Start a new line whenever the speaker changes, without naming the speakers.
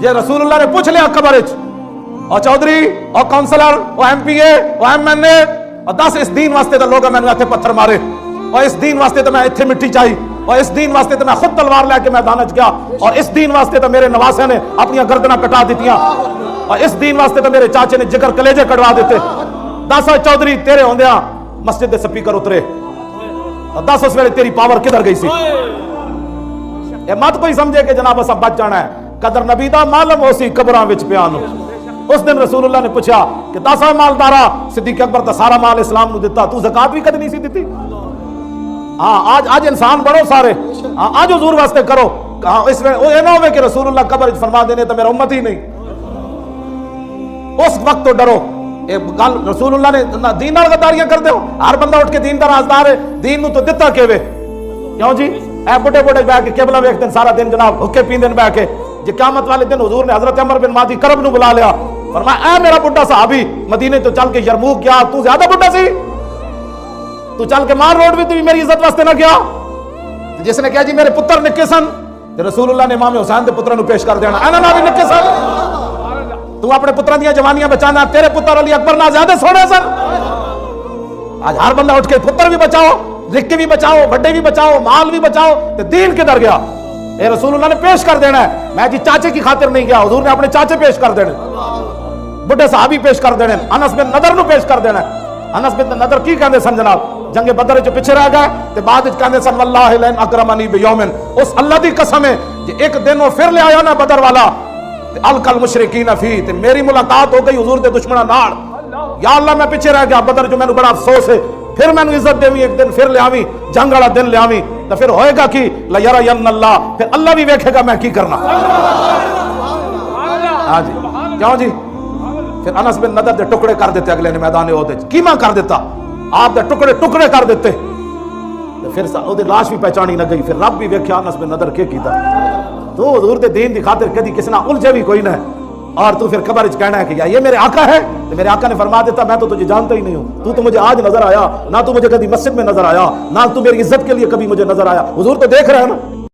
یہ رسول اللہ نے پوچھ لیا قبر اور چودھری اور کونسلر اور ایم پی اے اور ایم این اے اور 10 اس دین واسطے تو لوگ میں نے پتھر مارے اور اس دین واسطے تو میں اتنے مٹی چاہی اور اس دین واسطے تو میں خود تلوار لے کے میدان وچ گیا اور اس دین واسطے تو میرے نواسے نے اپنی گردناں کٹا دیتیاں اور اس دین واسطے تو میرے چاچے نے جگر کلیجے کٹوا دیتے 10 چودھری تیرے ہوندیاں مسجد دے سپیکر اترے اور 10 اس ویلے تیری پاور کدھر گئی سی اے مت کوئی سمجھے کہ جناب اسا بچ جانا ہے قدر نبی دا معلوم ہو سی قبراں وچ پیانو اس دن رسول اللہ نے پوچھا کہ 10 مالدارا صدیق اکبر تا سارا مال اسلام نو دیتا تو زکات بھی کدی نہیں سی دیتی ہاں آج انسان بڑھو سارے ہاں آج حضور واسطے کرو اس میں اے نہ ہوئے کہ رسول اللہ قبر وچ فرما دینے تو میرا امت ہی نہیں اس وقت تو ڈرو رسول اللہ نے دین نال غداریاں کر دیو ہر بندہ اٹھ کے دین دا رازدار ہے دین نو تو دتا کیوے کیوں جی اے بڑے بڑے بیٹھ کے قبلہ ویکھ دن سارا دن جناب حکے پیندن بیٹھ کے جی قیامت والے دن حضور نے حضرت عمر بن مادی کرب نو بلا لیا فرمایا اے میرا بڈھا صحابی مدینے تو چل کے یرموک گیا تو زیادہ بڈھا سی تو چل کے مار روڈ بھی تو میری عزت واسطے نہ گیا جس نے کہا جی میرے پتر نکے سن رسول اللہ نے امام حسین دے پتراں نو پیش کر دینا انا نہ بھی نکے سن تو اپنے پتراں دیاں جوانیاں بچانا تیرے پتر علی اکبر نہ زیادہ سونے سن آج ہر بندہ اٹھ کے پتر بھی بچاؤ رکے بھی بچاؤ بڑے بھی بچاؤ مال بھی بچاؤ تے دین کدھر گیا اے رسول اللہ نے پیش کر دینا ہے میں جی چاچے کی خاطر نہیں گیا حضور نے اپنے چاچے پیش کر دینے بڑے صحابی پیش کر دینے انس بن نضر نو پیش کر دینا انس بن نضر کی کہندے سن جناب جنگ بدر جو پیچھے رہ گئے تے بعد وچ کہندے سن واللہ لئن اکرمنی بیومن اس اللہ دی قسم ہے کہ ایک دن وہ پھر لے آیا نا بدر والا تے الکل مشرکین فی تے میری ملاقات ہو گئی حضور دے دشمناں نال یا اللہ میں پیچھے رہ گیا بدر جو مینوں بڑا افسوس ہے پھر میں نے عزت دیوی ایک دن پھر لے آویں جنگ والا دن لے آویں تو پھر ہوئے گا کی لیرین اللہ پھر اللہ بھی ویکھے گا میں کی کرنا ہاں جی کیوں جی پھر انس بن نضر دے ٹکڑے کر دیتے اگلے نے میدان احد کیما کر دیتا آپ دے ٹکڑے ٹکڑے کر دیتے پھر او دی لاش بھی پہچانی نہ گئی پھر رب بھی ویکھیا انس بن نضر کے کیتا تو حضور دے دین دی خاطر کدی کسی نہ الجھے بھی کوئی نہ اور تو پھر قبر وچ کہنا ہے کہ یا یہ میرے آقا ہے تو میرے آقا نے فرما دیتا میں تو تجھے جانتا ہی نہیں ہوں تو مجھے آج نظر آیا نہ تو مجھے کبھی مسجد میں نظر آیا نہ تو میری عزت کے لیے کبھی مجھے نظر آیا حضور تو دیکھ رہے ہیں نا